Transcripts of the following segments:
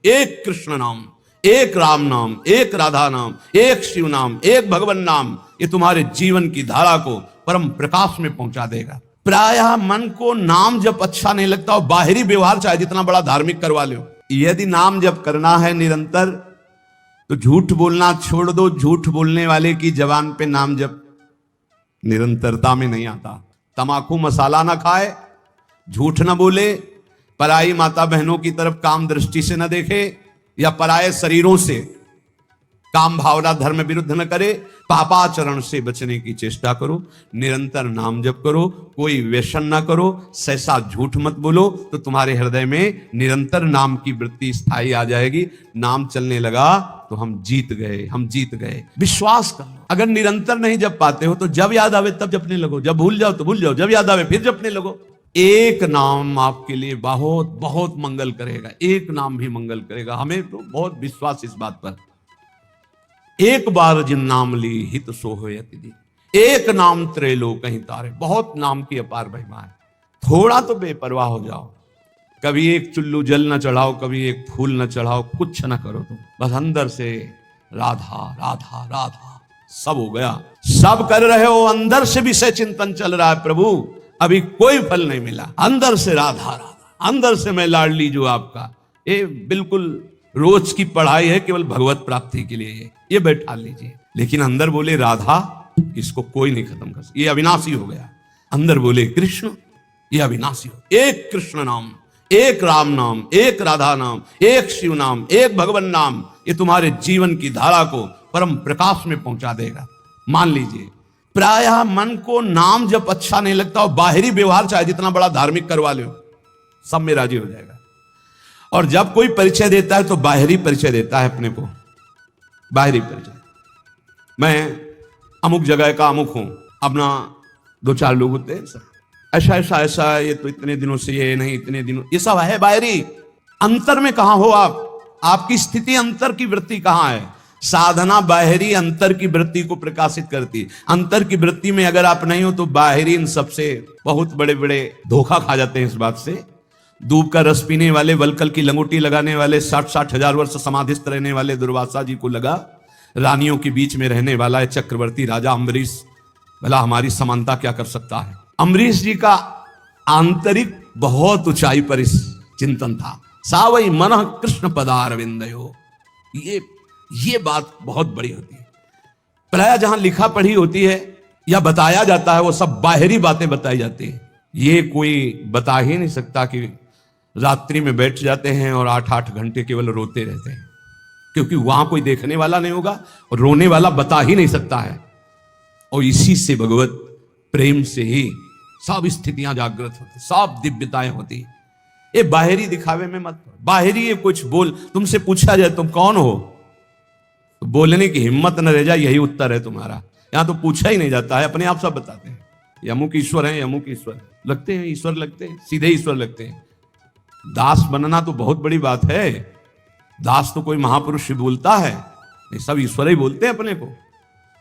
एक कृष्ण नाम, एक राम नाम, एक राधा नाम, एक शिव नाम, एक भगवान नाम, ये तुम्हारे जीवन की धारा को परम प्रकाश में पहुंचा देगा। प्रायः मन को नाम जब अच्छा नहीं लगता, और बाहरी व्यवहार चाहे जितना बड़ा धार्मिक करवा लो, यदि नाम जब करना है निरंतर, तो झूठ बोलना छोड़ दो। झूठ बोलने वाले की जबान पे नाम जब निरंतरता में नहीं आता। तमाकू मसाला ना खाए, झूठ ना बोले, पराई माता बहनों की तरफ काम दृष्टि से न देखे, या पराये शरीरों से काम भावना धर्म विरुद्ध न करे, पापाचरण से बचने की चेष्टा करो, निरंतर नाम जप करो, कोई व्यसन ना करो, सहसा झूठ मत बोलो, तो तुम्हारे हृदय में निरंतर नाम की वृत्ति स्थायी आ जाएगी। नाम चलने लगा तो हम जीत गए, हम जीत गए। विश्वास कर लो। अगर निरंतर नहीं जप पाते हो तो जब याद आवे तब जपने लगो, जब भूल जाओ तो भूल जाओ, जब याद आवे फिर जपने लगो। एक नाम आपके लिए बहुत बहुत मंगल करेगा, एक नाम भी मंगल करेगा। हमें तो बहुत विश्वास इस बात पर। एक बार जिन नाम ली हित सो होय अति दीन, एक नाम त्रैलोक कहीं तारे। बहुत नाम की अपार महिमा है। थोड़ा तो बेपरवाह हो जाओ, कभी एक चुल्लू जल न चढ़ाओ, कभी एक फूल न चढ़ाओ, कुछ न करो तुम, बस अंदर से राधा राधा राधा, सब हो गया। सब कर रहे हो, अंदर से विषय चिंतन चल रहा है, प्रभु अभी कोई फल नहीं मिला, अंदर से राधा राधा, अंदर से मैं लाडली जो आपका। ये बिल्कुल रोज की पढ़ाई है, केवल भगवत प्राप्ति के लिए ये बैठा लीजिए। लेकिन अंदर बोले राधा, इसको कोई नहीं खत्म कर सकता, ये अविनाशी हो गया। अंदर बोले कृष्ण, ये अविनाशी हो। एक कृष्ण नाम, एक राम नाम, एक राधा नाम, एक शिव नाम, एक भगवान नाम, ये तुम्हारे जीवन की धारा को परम प्रकाश में पहुंचा देगा। मान लीजिए, प्रायः मन को नाम जब अच्छा नहीं लगता, और बाहरी व्यवहार चाहे जितना बड़ा धार्मिक करवा लो, सब में राजी हो जाएगा। और जब कोई परिचय देता है तो बाहरी परिचय देता है अपने को, बाहरी परिचय। मैं अमुक जगह का अमुक हूं, अपना दो चार लोग होते हैं सर, ऐसा ऐसा ऐसा, ये तो इतने दिनों से ये नहीं, इतने दिनों, ये सब है बाहरी। अंतर में कहां हो आप? आपकी स्थिति अंतर की वृत्ति कहां है? साधना बाहरी अंतर की वृत्ति को प्रकाशित करती। अंतर की वृत्ति में अगर आप नहीं हो तो बाहरी इन सबसे बहुत बड़े बड़े धोखा खा जाते हैं। इस बात से दूब का रस पीने वाले, वलकल की लंगोटी लगाने वाले, 60-60 हजार वर्ष समाधिस्थ रहने वाले दुर्वासा जी को लगा रानियों के बीच में रहने वाला है चक्रवर्ती राजा अम्बरीश, भला हमारी समानता क्या कर सकता है। अम्बरीश जी का आंतरिक बहुत ऊंचाई पर इस चिंतन था। सावई मन कृष्ण पदारविंदयो, ये बात बहुत बड़ी होती है। प्राय जहां लिखा पढ़ी होती है या बताया जाता है, वो सब बाहरी बातें बताई जाती है। ये कोई बता ही नहीं सकता कि रात्रि में बैठ जाते हैं और 8-8 घंटे केवल रोते रहते हैं, क्योंकि वहां कोई देखने वाला नहीं होगा और रोने वाला बता ही नहीं सकता है। और इसी से भगवत प्रेम से ही सब स्थितियां जागृत होती, सब दिव्यताएं होती। ये बाहरी दिखावे में मत, बाहरी ये कुछ बोल, तुमसे पूछा जाए तुम कौन हो, तो बोलने की हिम्मत न रह जाए, यही उत्तर है तुम्हारा। यहां तो पूछा ही नहीं जाता है, अपने आप सब बताते हैं। यमुक ईश्वर है, यमुक ईश्वर लगते हैं, ईश्वर लगते हैं, सीधे ईश्वर लगते हैं। दास बनना तो बहुत बड़ी बात है। दास तो कोई महापुरुष ही बोलता है, नहीं, सब ईश्वर ही बोलते हैं अपने को।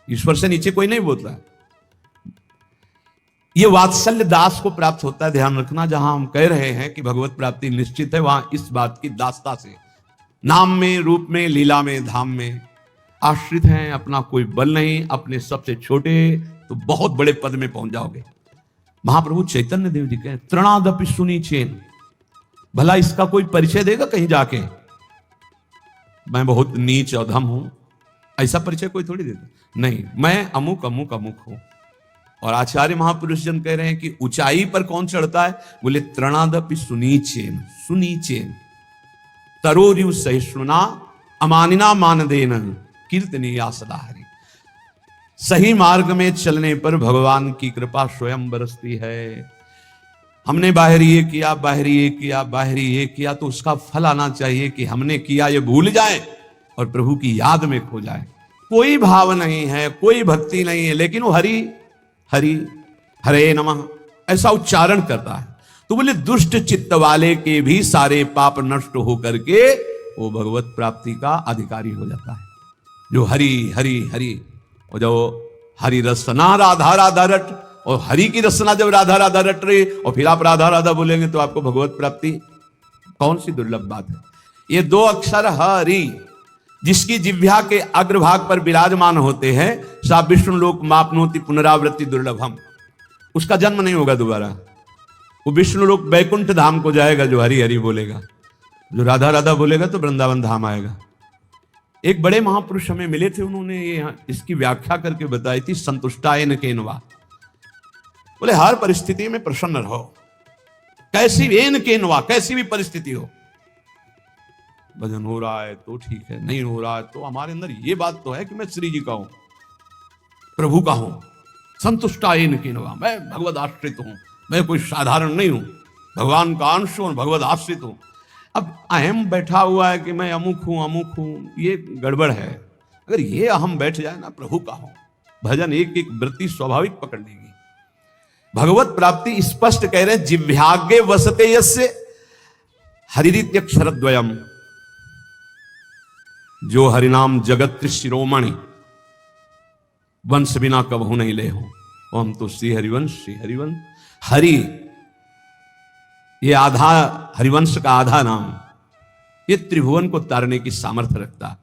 ईश्वर से नीचे कोई नहीं बोलता। ये वात्सल्य दास को प्राप्त होता है। ध्यान रखना, जहां हम कह रहे हैं कि भगवत प्राप्ति निश्चित है, वहां इस बात की दासता से, नाम में, रूप में, लीला में, धाम में आश्रित हैं। अपना कोई बल नहीं, अपने सबसे छोटे तो बहुत बड़े पद में पहुंच जाओगे। महाप्रभु चैतन्य देव जी कहे तृणादपि सुनी चेन, भला इसका कोई परिचय देगा कहीं जाके, मैं बहुत नीच अधम हूं, ऐसा परिचय कोई थोड़ी देता। नहीं, मैं अमुक अमुक अमुक हूं। और आचार्य महापुरुष जन कह रहे हैं कि ऊंचाई पर कौन चढ़ता है? बोले तृणादपि सुनी चेन, सुनी चेन तरोरिव सहिष्णुना अमानिना मानदेन कीर्तनीया सदा हरि। सही मार्ग में चलने पर भगवान की कृपा स्वयं बरसती है। हमने बाहरी ये किया, बाहरी ये किया, बाहरी ये किया, तो उसका फल आना चाहिए कि हमने किया ये भूल जाए और प्रभु की याद में खो जाए। कोई भाव नहीं है, कोई भक्ति नहीं है, लेकिन वो हरि हरि हरे नमः ऐसा उच्चारण करता है। तो बोले दुष्ट चित्त वाले के भी सारे पाप नष्ट हो करके वो भगवत प्राप्ति का अधिकारी हो जाता है। जो हरि हरि हरि, और जो हरि रसना राधा राधा रट, और हरि की रसना जब राधा राधा रट रही और फिर आप राधा राधा बोलेंगे तो आपको भगवत प्राप्ति, कौन सी दुर्लभ बात है। ये दो अक्षर हरि जिसकी जिह्वा के अग्रभाग पर विराजमान होते हैं, सा विष्णु लोक मापनोति पुनरावृत्ति दुर्लभम। उसका जन्म नहीं होगा दोबारा, वो विष्णु लोक बैकुंठ धाम को जाएगा जो हरि हरि बोलेगा। जो राधा राधा बोलेगा तो वृंदावन धाम आएगा। एक बड़े महापुरुष हमें मिले थे, उन्होंने ये इसकी व्याख्या करके बताई थी, संतुष्टायन केनवा। बोले हर परिस्थिति में प्रसन्न रहो, कैसी एन केनवा, कैसी भी परिस्थिति हो। भजन हो रहा है तो ठीक है, नहीं हो रहा है तो हमारे अंदर ये बात तो है कि मैं श्री जी का हूं, प्रभु का हूं। संतुष्टायन केनवा, मैं भगवद आश्रित हूं, मैं कोई साधारण नहीं हूं, भगवान का अंश हूं, भगवद आश्रित हूं। अब अहम बैठा हुआ है कि मैं अमुक हूं, ये गड़बड़ है। अगर ये अहम बैठ जाए ना, प्रभु का हूं, भजन एक एक वृत्ति स्वाभाविक पकड़ लेगी। भगवत प्राप्ति स्पष्ट कह रहे हैं, जिह्वाग्रे वसते यस्य हरिरित्यक्षरद्वयम्, जो हरिनाम जगत शिरोमणि, वंश बिना कबहू नहीं ले हो। हम तो श्री हरिवंश, श्री हरिवंश। हरि ये आधा, हरिवंश का आधा नाम, ये त्रिभुवन को तारने की सामर्थ्य रखता।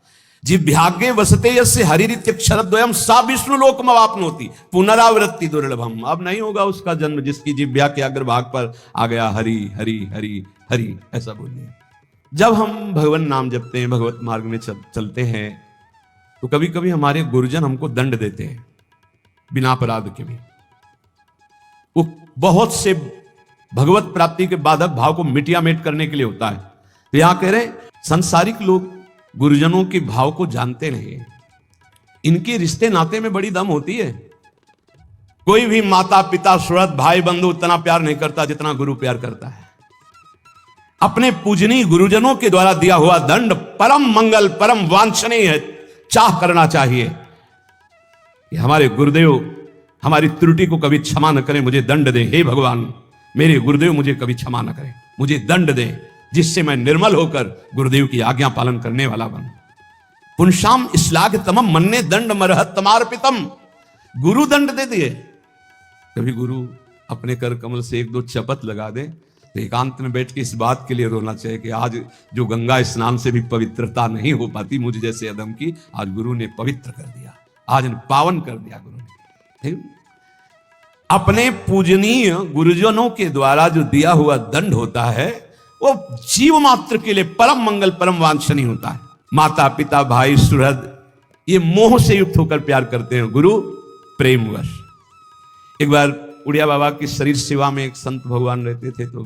जिह्वाग्रे वसते यस्य हरिरित्यक्षरद्वयम् सा विष्णु लोकम अवाप्नोति पुनरावृत्ति दुर्लभम। अब नहीं होगा उसका जन्म जिसकी जिह्वा के अग्रभाग पर आ गया हरि हरि हरि हरि, ऐसा बोलिए। जब हम भगवान नाम जपते हैं, भगवत मार्ग में चलते हैं, तो कभी कभी हमारे गुरुजन हमको दंड देते हैं बिना अपराध के भी। वो बहुत से भगवत प्राप्ति के बाधक भाव को मिटियामेट करने के लिए होता है। तो यहां कह रहे संसारिक लोग गुरुजनों के भाव को जानते नहीं, इनके रिश्ते नाते में बड़ी दम होती है। कोई भी माता पिता सुहृद भाई बंधु उतना प्यार नहीं करता जितना गुरु प्यार करता है। अपने पूजनीय गुरुजनों के द्वारा दिया हुआ दंड परम मंगल, परम वांछनीय है, चाह करना चाहिए। हमारे गुरुदेव हमारी त्रुटि को कभी क्षमा न करें, मुझे दंड दे। हे भगवान, मेरे गुरुदेव मुझे कभी क्षमा न करें, मुझे दंड दे, जिससे मैं निर्मल होकर गुरुदेव की आज्ञा पालन करने वाला बनूं। पुंसाम श्लाघतमं मन्ये दंड मरहत्तमार्पितम। गुरु दंड दे दिए। कभी गुरु अपने कर कमल से एक दो चपत लगा दे तो एकांत में बैठ के इस बात के लिए रोना चाहिए कि आज जो गंगा स्नान से भी पवित्रता नहीं हो पाती मुझ जैसे अदम की, आज गुरु ने पवित्र कर दिया, आज पावन कर दिया गुरु ने। अपने पूजनीय गुरुजनों के द्वारा जो दिया हुआ दंड होता है वो जीव मात्र के लिए परम मंगल, परम वांछनीय होता है। माता पिता भाई सुहृद ये मोह से युक्त होकर प्यार करते हैं, गुरु प्रेमवश। एक बार उड़िया बाबा की शरीर सेवा में एक संत भगवान रहते थे, तो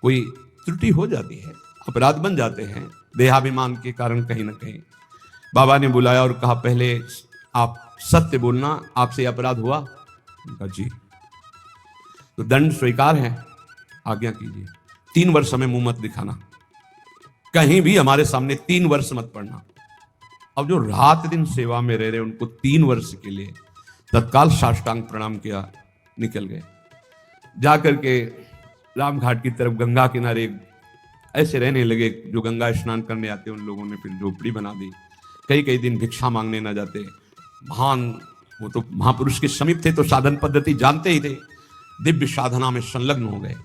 कोई त्रुटि हो जाती है, अपराध बन जाते हैं देहाभिमान के कारण कहीं ना कहीं। बाबा ने बुलाया और कहा पहले आप सत्य बोलना, आपसे अपराध हुआ? कहा जी। तो दंड स्वीकार है, आज्ञा कीजिए। 3 वर्ष हमें मुंह मत दिखाना, कहीं भी हमारे सामने 3 वर्ष मत पढ़ना। अब जो रात दिन सेवा में रह रहे उनको 3 वर्ष के लिए तत्काल साष्टांग प्रणाम किया, निकल गए। जाकर के रामघाट की तरफ गंगा किनारे ऐसे रहने लगे। जो गंगा स्नान करने आते उन लोगों ने फिर झोपड़ी बना दी। कई दिन भिक्षा मांगने ना जाते। महान, वो तो महापुरुष के समीप थे तो साधन पद्धति जानते ही थे, दिव्य साधना में संलग्न हो गए।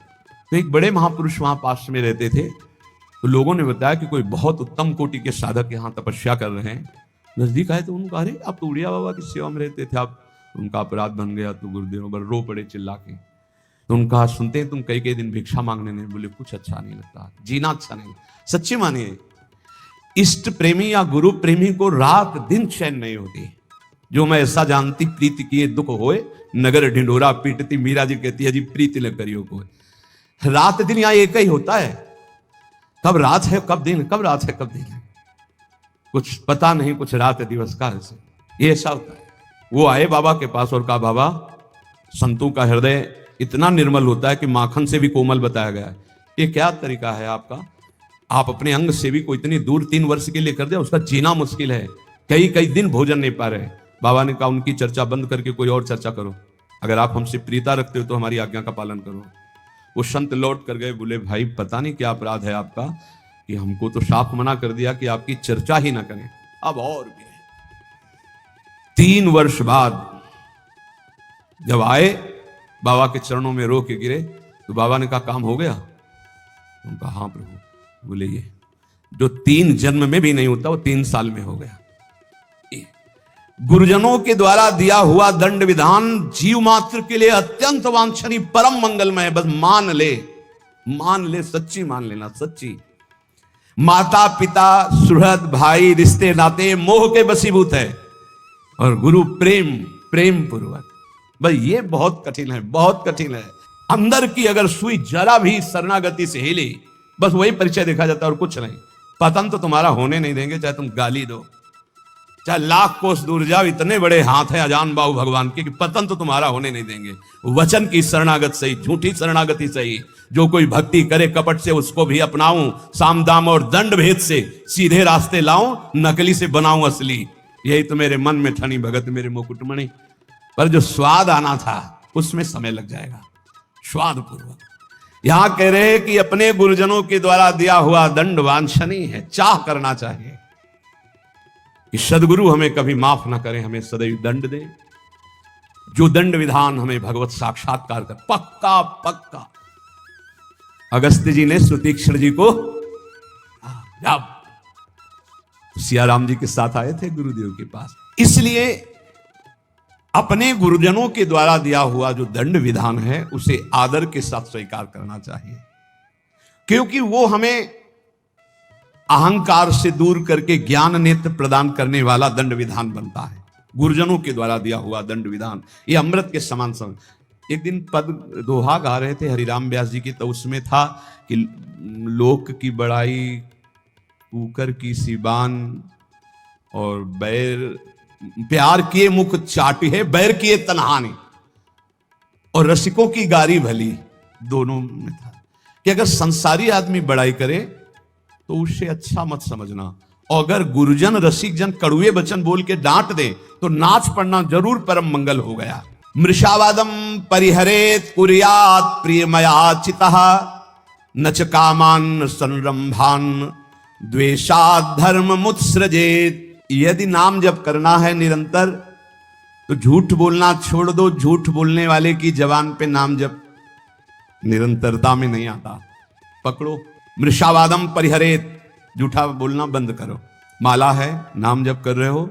तो एक बड़े महापुरुष वहां पास में रहते थे, तो लोगों ने बताया कि कोई बहुत उत्तम कोटि के साधक यहाँ तपस्या कर रहे हैं। नजदीक आए तो उनको, अरे आप तो उड़िया बाबा की सेवा में रहते थे, आप उनका अपराध बन गया। तो गुरुदेव पर रो पड़े चिल्ला के। तो उनका सुनते हैं तुम कई दिन भिक्षा मांगने नहीं। बोले कुछ अच्छा नहीं लगता, जीना अच्छा नहीं। सच्ची मानिए, इष्ट प्रेमी या गुरु प्रेमी को रात दिन चैन नहीं होती। जो मैं ऐसा जानती प्रीति किए दुख होए, नगर ढिंढोरा पीटती। मीरा जी कहती है जी प्रीति न करियो को। रात दिन यहाँ एक ही होता है, कब रात है कब दिन, कब रात है कब दिन है, कुछ पता नहीं, कुछ रात दिवस का ऐसे ये ऐसा होता है। वो आए बाबा के पास और कहा बाबा, संतों का हृदय इतना निर्मल होता है कि माखन से भी कोमल बताया गया है, ये क्या तरीका है आपका? आप अपने अंग सेवी को इतनी दूर 3 वर्ष के लिए कर दिया, उसका जीना मुश्किल है, कई दिन भोजन नहीं पा रहे। बाबा ने कहा उनकी चर्चा बंद करके कोई और चर्चा करो, अगर आप हमसे प्रीता रखते हो तो हमारी आज्ञा का पालन करो। वो संत लौट कर गए, बोले भाई पता नहीं क्या अपराध है आपका कि हमको तो साफ मना कर दिया कि आपकी चर्चा ही ना करें, अब और भी है। 3 वर्ष बाद जब आए बाबा के चरणों में रो के गिरे, तो बाबा ने कहा काम हो गया? उनका हाँ प्रभु। बोले ये जो 3 जन्म में भी नहीं होता वो 3 साल में हो गया। गुरुजनों के द्वारा दिया हुआ दंड विधान जीव मात्र के लिए अत्यंत वांछनीय परम मंगलमय है। बस मान ले, सच्ची मान लेना, सच्ची। माता पिता सुहृद भाई रिश्ते नाते मोह के वशीभूत है, और गुरु प्रेम पूर्वक। भाई ये बहुत कठिन है, बहुत कठिन है। अंदर की अगर सुई जरा भी शरणागति से हिले, बस वही परिचय देखा जाता है और कुछ नहीं। पतन तो तुम्हारा होने नहीं देंगे, चाहे तुम गाली दो, चाहे लाख कोस दूर जाओ। इतने बड़े हाथ हैं अजान बाहु भगवान के कि पतन तो तुम्हारा होने नहीं देंगे। वचन की शरणागत सही, झूठी शरणागति सही। जो कोई भक्ति करे कपट से उसको भी अपनाऊं, साम दाम और दंड भेद से सीधे रास्ते लाऊं, नकली से बनाऊं असली। यही तो मेरे मन में ठनी भगत मेरे मुकुटमणि। पर जो स्वाद आना था उसमें समय लग जाएगा, स्वाद पूर्वक। यहां कह रहे हैं कि अपने गुरुजनों के द्वारा दिया हुआ दंड वांछनीय है, चाह करना चाहिए कि सदगुरु हमें कभी माफ ना करें, हमें सदैव दंड दे। जो दंड विधान हमें भगवत साक्षात्कार कर, पक्का अगस्त्य जी ने सुतीक्ष्ण जी को जब सियाराम जी के साथ आए थे गुरुदेव के पास, इसलिए अपने गुरुजनों के द्वारा दिया हुआ जो दंड विधान है उसे आदर के साथ स्वीकार करना चाहिए, क्योंकि वो हमें अहंकार से दूर करके ज्ञान नेत्र प्रदान करने वाला दंड विधान बनता है। गुरुजनों के द्वारा दिया हुआ दंड विधान ये अमृत के समान समान। एक दिन पद दोहा गा रहे थे हरिराम व्यास जी की, तो उसमें था कि लोक की बड़ाई कुकर की सिबान, और बैर प्यार किए मुख चाटी है, बैर किए तनहानी, और रसिकों की गारी भली। दोनों में था कि अगर संसारी आदमी बड़ाई करे तो उससे अच्छा मत समझना, और अगर गुरुजन रसिक जन कड़ुए वचन बोल के डांट दे तो नाच पड़ना जरूर परम मंगल हो गया। मृषावादम परिहरेत कुर्यात प्रियमयाचितः न च कामान संरंभान द्वेषात् धर्म मुत्सृजेत। यदि नाम जप करना है निरंतर तो झूठ बोलना छोड़ दो। झूठ बोलने वाले की जबान पे नाम जप निरंतरता में नहीं आता। पकड़ो, मृषावादम परिहरेत, झूठा बोलना बंद करो। माला है, नाम जप कर रहे हो,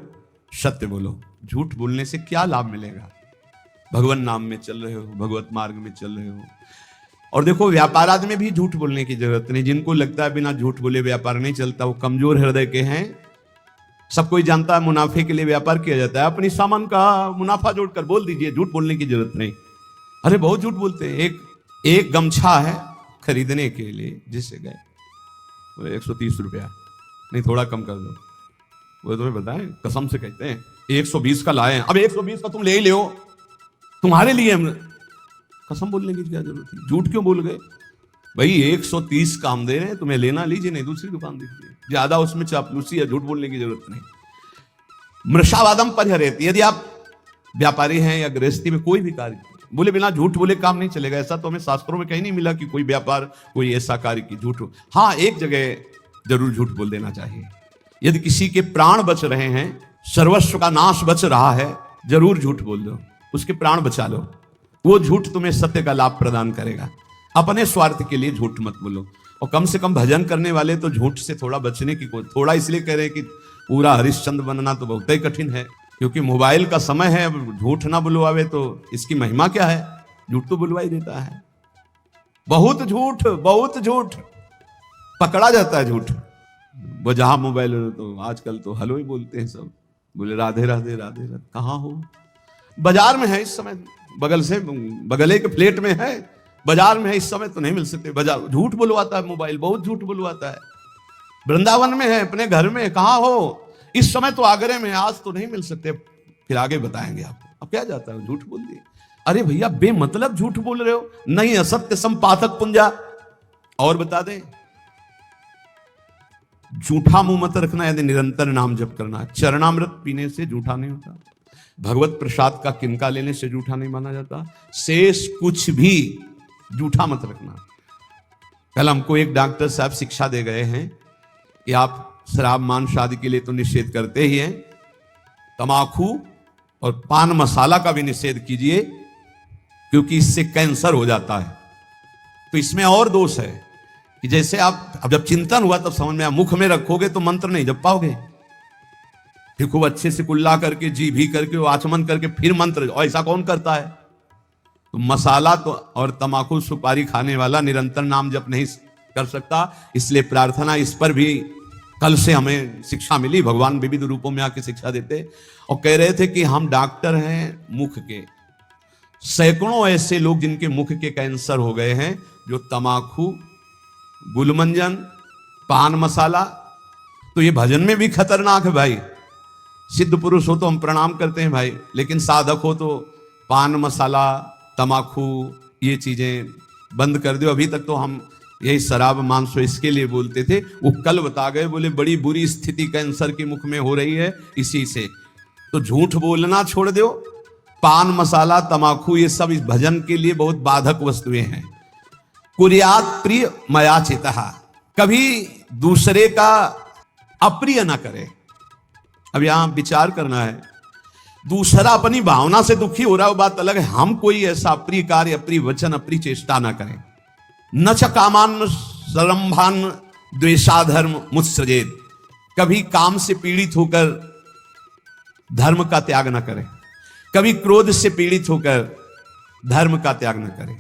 सत्य बोलो। झूठ बोलने से क्या लाभ मिलेगा? भगवान नाम में चल रहे हो, भगवत मार्ग में चल रहे हो। और देखो, व्यापाराद में भी झूठ बोलने की जरूरत नहीं। जिनको लगता है बिना झूठ बोले व्यापार नहीं चलता, वो कमजोर हृदय के हैं। सब कोई जानता है मुनाफे के लिए व्यापार किया जाता है। अपनी सामान का मुनाफा जोड़कर बोल दीजिए, झूठ बोलने की जरूरत नहीं। अरे बहुत झूठ बोलते हैं। एक गमछा है खरीदने के लिए, जिससे गए 130 रुपया, नहीं थोड़ा कम कर दो। वो तुम्हें बताएं, कसम से कहते हैं 120 का लाए। अब 120 का तुम ले ही ले, तुम्हारे लिए हम कसम बोलने की क्या जरूरत है? झूठ क्यों बोल गए भाई? 130 का हम दे रहे हैं, तुम्हें लेना लीजिए, नहीं दूसरी दुकान दीजिए। ज्यादा उसमें चापलूसी या झूठ बोलने की जरूरत नहीं। मृषावादम परिहरेत। यदि आप व्यापारी हैं या गृहस्थी में कोई भी कार्य बोले बिना झूठ बोले काम नहीं चलेगा। ऐसा तो हमें शास्त्रों में कहीं नहीं मिला कि कोई व्यापार, कोई ऐसा कार्य की झूठ हो। हाँ, एक जगह जरूर झूठ बोल देना चाहिए। यदि किसी के प्राण बच रहे हैं, सर्वस्व का नाश बच रहा है, जरूर झूठ बोल दो, उसके प्राण बचा लो। वो झूठ तुम्हें सत्य का लाभ प्रदान करेगा। अपने स्वार्थ के लिए झूठ मत बोलो। और कम से कम भजन करने वाले तो झूठ से थोड़ा बचने की, थोड़ा इसलिए कह रहे हैं कि पूरा हरिश्चंद्र बनना तो बहुत ही कठिन है, क्योंकि मोबाइल का समय है। अब झूठ ना बुलवावे तो इसकी महिमा क्या है? झूठ तो बुलवा ही देता है। बहुत झूठ पकड़ा जाता है। झूठ वो जहां मोबाइल तो आजकल तो हेलो ही बोलते हैं सब, बोले राधे राधे राधे राधे। कहाँ हो? बाजार में है इस समय, बगले के फ्लैट में है, बाजार में है इस समय तो नहीं मिल सकते। बाजार झूठ बुलवाता है मोबाइल, बहुत झूठ बुलवाता है। वृंदावन में है, अपने घर में। कहाँ हो? इस समय तो आगरे में, आज तो नहीं मिल सकते, फिर आगे बताएंगे आपको। अब क्या जाता है, झूठ बोल दिए। अरे भैया, बेमतलब झूठ बोल रहे हो। नहीं, असत्य संपादक पुंजा। और बता दें, झूठा मुंह मत रखना यदि निरंतर नाम जप करना है। चरणामृत पीने से झूठा नहीं होता। भगवत प्रसाद का किनका लेने से झूठा नहीं माना जाता। शेष कुछ भी झूठा मत रखना। कल हमको एक डॉक्टर साहब शिक्षा दे गए हैं कि आप शराब मांस आदि के लिए तो निषेध करते ही हैं, तमाकू और पान मसाला का भी निषेध कीजिए, क्योंकि इससे कैंसर हो जाता है। तो इसमें और दोष है कि जैसे आप अब जब चिंतन हुआ तब समझ में आया, मुख में रखोगे तो मंत्र नहीं जप पाओगे, फिर खूब अच्छे से कुल्ला करके जी भी करके आचमन करके फिर मंत्र, और ऐसा कौन करता है? तो मसाला तो और तमाकू सुपारी खाने वाला निरंतर नाम जप नहीं कर सकता। इसलिए प्रार्थना इस पर भी कल से हमें शिक्षा मिली, भगवान विविध रूपों में आके शिक्षा देते और कह रहे थे कि हम डॉक्टर हैं मुख के। सैकड़ों ऐसे लोग जिनके मुख के कैंसर हो गए हैं, जो तमाकू, गुलमंजन, पान मसाला, तो ये भजन में भी खतरनाक है भाई। सिद्ध पुरुष हो तो हम प्रणाम करते हैं भाई, लेकिन साधक हो तो पान मसाला, तमाकू, ये चीजें बंद कर दो। अभी तक तो हम यही शराब मांसो इसके लिए बोलते थे, वो कल बता गए, बोले बड़ी बुरी स्थिति कैंसर के मुख में हो रही है इसी से। तो झूठ बोलना छोड़ दो, पान मसाला तमाकू ये सब इस भजन के लिए बहुत बाधक वस्तुएं हैं। कुर्यात प्रिय मया चितः, कभी दूसरे का अप्रिय ना करे। अब यहां विचार करना है, दूसरा अपनी भावना से दुखी हो रहा है वो बात अलग है, हम कोई ऐसा अप्रिय कार्य, अप्रिय वचन, अप्रिय चेष्टा ना करें। न च कामान सरंभान द्वेषाधर्म मुत्सजेत, कभी काम से पीड़ित होकर धर्म का त्याग न करें, कभी क्रोध से पीड़ित होकर धर्म का त्याग न करें,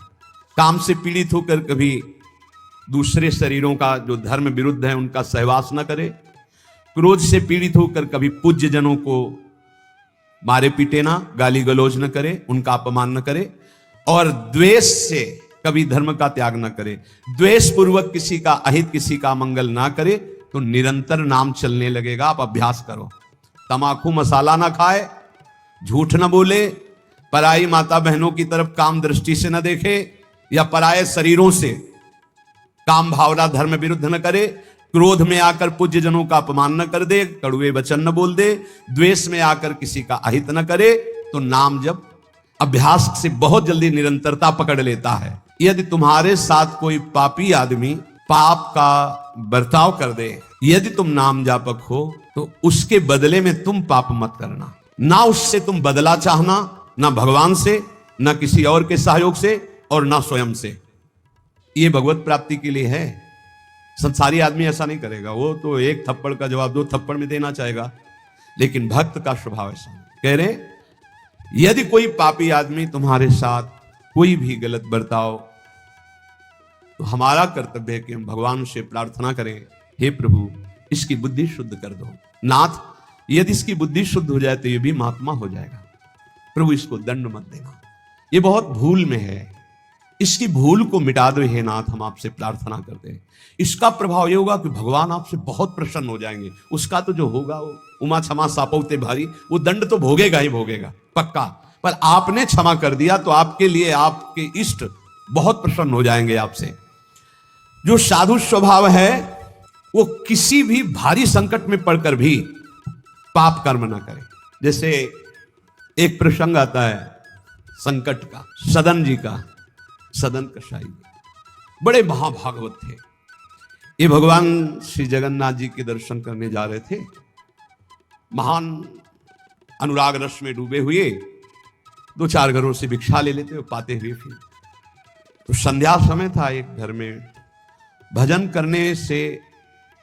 काम से पीड़ित होकर कभी दूसरे शरीरों का जो धर्म विरुद्ध है उनका सहवास न करे, क्रोध से पीड़ित होकर कभी पूज्य जनों को मारे पीटे ना, गाली गलौज न करे, उनका अपमान न करे, और द्वेष से कभी धर्म का त्याग न करे। द्वेष पूर्वक किसी का अहित, किसी का मंगल ना करे, तो निरंतर नाम चलने लगेगा। आप अभ्यास करो, तमाकू मसाला ना खाए, झूठ न बोले, पराई माता बहनों की तरफ काम दृष्टि से न देखे, या पराये शरीरों से काम भावना धर्म विरुद्ध न करे, क्रोध में आकर पूज्य जनों का अपमान न कर दे, कड़ुए वचन न बोल दे, द्वेष में आकर किसी का अहित न करे, तो नाम जब अभ्यास से बहुत जल्दी निरंतरता पकड़ लेता है। यदि तुम्हारे साथ कोई पापी आदमी पाप का बर्ताव कर दे, यदि तुम नाम जापक हो, तो उसके बदले में तुम पाप मत करना। ना उससे तुम बदला चाहना, ना भगवान से, ना किसी और के सहयोग से, और ना स्वयं से। ये भगवत प्राप्ति के लिए है। संसारी आदमी ऐसा नहीं करेगा, वो तो एक थप्पड़ का जवाब 2 थप्पड़ में देना चाहेगा, लेकिन भक्त का स्वभाव ऐसा नहीं। कह रहे यदि कोई पापी आदमी तुम्हारे साथ कोई भी गलत बर्ताव, तो हमारा कर्तव्य है कि हम भगवान से प्रार्थना करें, हे प्रभु इसकी बुद्धि शुद्ध कर दो। नाथ यदि इसकी बुद्धि शुद्ध हो जाए तो ये भी महात्मा हो जाएगा, प्रभु इसको दंड मत देना, ये बहुत भूल में है, इसकी भूल को मिटा दो हे नाथ, हम आपसे प्रार्थना करते हैं। इसका प्रभाव ये होगा कि भगवान आपसे बहुत प्रसन्न हो जाएंगे। उसका तो जो होगा वो उमा क्षमा सापौते भारी, वो दंड तो भोगेगा ही भोगेगा पक्का, पर आपने क्षमा कर दिया तो आपके लिए आपके इष्ट बहुत प्रसन्न हो जाएंगे आपसे। जो साधु स्वभाव है वो किसी भी भारी संकट में पड़कर भी पाप कर्म ना करे। जैसे एक प्रसंग आता है संकट का, सदन जी का, सदन कसाई बड़े महाभागवत थे। ये भगवान श्री जगन्नाथ जी के दर्शन करने जा रहे थे, महान अनुराग रस में डूबे हुए, 2-4 घरों से भिक्षा ले लेते पाते हुए। फिर तो संध्या समय था, एक घर में भजन करने से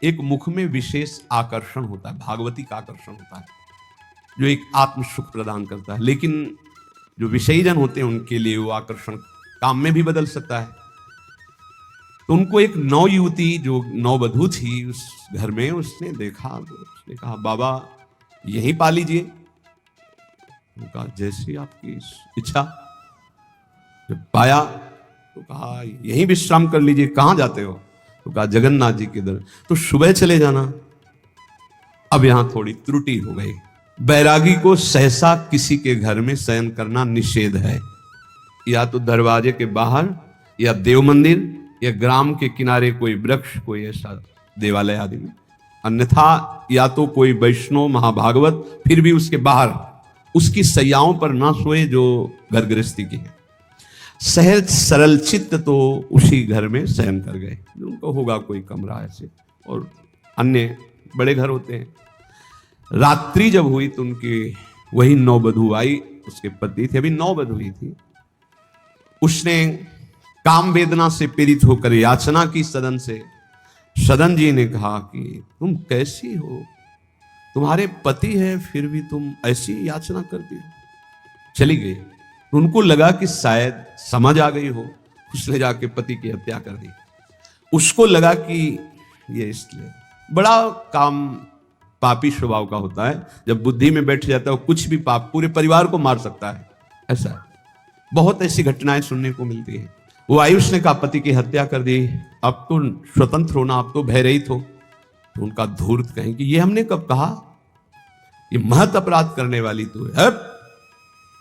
एक मुख में विशेष आकर्षण होता है, भागवती का आकर्षण होता है, जो एक आत्म सुख प्रदान करता है। लेकिन जो विषयी जन होते हैं उनके लिए वो आकर्षण काम में भी बदल सकता है। तो उनको एक नौ युवती जो नववधू थी उस घर में, उसने देखा तो उसने कहा बाबा यहीं पा लीजिए। कहा जैसी आपकी इच्छा। जब पाया तो कहा यहीं विश्राम कर लीजिए। कहाँ जाते हो? तो कहा जगन्नाथ जी के दर। तो सुबह चले जाना। अब यहां थोड़ी त्रुटि हो गई। बैरागी को सहसा किसी के घर में शयन करना निषेध है, या तो दरवाजे के बाहर, या देव मंदिर, या ग्राम के किनारे कोई वृक्ष, कोई ऐसा देवालय आदि में, अन्यथा या तो कोई वैष्णव महाभागवत, फिर भी उसके बाहर उसकी सैयाओं पर ना सोए जो घर गृहस्थी की है। सहज सरल चित्त तो उसी घर में शयन कर गए। उनको होगा कोई कमरा ऐसे, और अन्य बड़े घर होते हैं। रात्रि जब हुई तो उनकी वही नववधू आई, उसके पति थे, अभी नववधू हुई थी। उसने काम वेदना से पीड़ित होकर याचना की सदन से सदन जी ने कहा कि तुम कैसी हो, तुम्हारे पति है फिर भी तुम ऐसी याचना करती हो। चली गई। उनको लगा कि शायद समझ आ गई हो, उसने जाके पति की हत्या कर दी। उसको लगा कि ये इसलिए बड़ा काम पापी स्वभाव का होता है, जब बुद्धि में बैठ जाता है कुछ भी पाप पूरे परिवार को मार सकता है। ऐसा है, बहुत ऐसी घटनाएं सुनने को मिलती है। वो आयुष ने कहा पति की हत्या कर दी, अब तो स्वतंत्र होना, अब तो भयरहित हो। तो उनका धूर्त कहें कि ये हमने कब कहा, ये महत अपराध करने वाली तू है।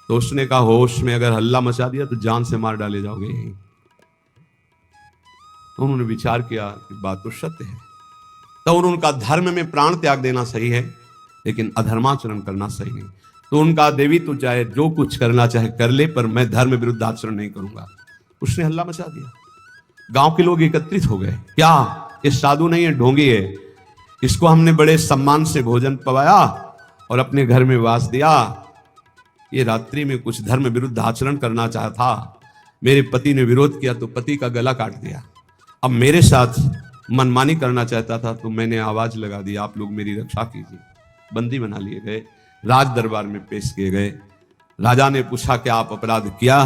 तो उसने कहा होश में अगर हल्ला मचा दिया तो जान से मार डाले जाओगे यहीं। तो उन्होंने विचार किया कि बात तो सत्य है। तो उनका धर्म में प्राण त्याग देना सही है, लेकिन अधर्माचरण करना सही नहीं। तो उनका देवी तो चाहे जो कुछ करना चाहे कर ले, पर मैं धर्म विरुद्ध आचरण नहीं करूंगा। उसने हल्ला मचा दिया। गांव के लोग एकत्रित हो गए, क्या ये साधु नहीं है, ढोंगी है, इसको हमने बड़े सम्मान से भोजन पवाया और अपने घर में वास दिया, ये रात्रि में कुछ धर्म विरुद्ध आचरण करना चाहा था, मेरे पति ने विरोध किया तो पति का गला काट दिया, अब मेरे साथ मनमानी करना चाहता था तो मैंने आवाज लगा दी, आप लोग मेरी रक्षा कीजिए। बंदी बना लिए गए, राज दरबार में पेश किए गए। राजा ने पूछा कि आप अपराध किया?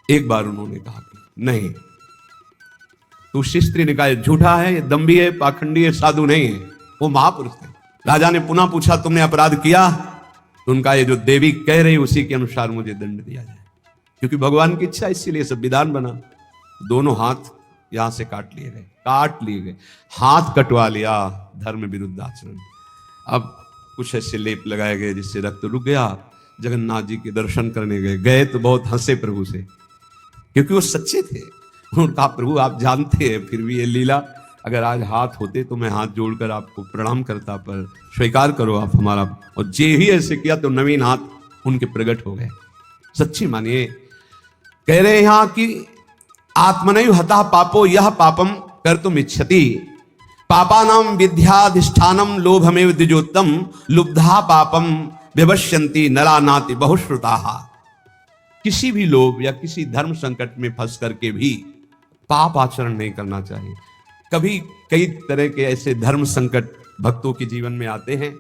एक बार उन्होंने कहा कि नहीं। तो उस स्त्री ने कहा झूठा है, ये दम्भी है, पाखंडी है, साधु नहीं है, वो महापुरुष थे। राजा ने पुनः पूछा तुमने अपराध किया? तो उनका ये जो देवी कह रही उसी के अनुसार मुझे दंड दिया जाए, क्योंकि भगवान की इच्छा, इसीलिए सब विधान बना। दोनों हाथ यहां से काट लिए गए, हाथ कटवा लिया, धर्म विरुद्ध आचरण। अब कुछ ऐसे लेप लगाए गए जिससे रक्त रुक गया। जगन्नाथ जी के दर्शन करने गए तो बहुत हंसे प्रभु से, क्योंकि वो सच्चे थे। उन्होंने कहा प्रभु आप जानते हैं फिर भी ये लीला, अगर आज हाथ होते तो मैं हाथ जोड़कर आपको प्रणाम करता, पर स्वीकार करो आप हमारा। और जे ही ऐसे किया तो नवीन हाथ उनके प्रकट हो गए। सच्ची मानिए, कह रहे यहां कि आत्मनैव हतः पापो यह पापम कर्तुम इच्छति, पापानाम विद्याधिष्ठानम लोभमेव द्विजोत्तम, लुब्धा पापम विवश्यन्ति नरा नाति बहुश्रुताः। किसी भी लोभ या किसी धर्म संकट में फंस करके भी पाप आचरण नहीं करना चाहिए। कभी कई तरह के ऐसे धर्म संकट भक्तों के जीवन में आते हैं,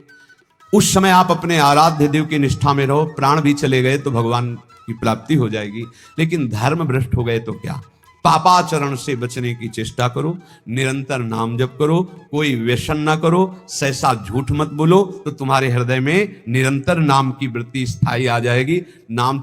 उस समय आप अपने आराध्य देव की निष्ठा में रहो, प्राण भी चले गए तो भगवान की प्राप्ति हो जाएगी, लेकिन धर्म भ्रष्ट हो गए तो क्या। पापाचरण से बचने की चेष्टा करो, निरंतर नाम जप करो, कोई व्यसन ना करो, सहसा झूठ मत बोलो, तो तुम्हारे हृदय में निरंतर नाम की वृत्ति स्थायी आ जाएगी। नाम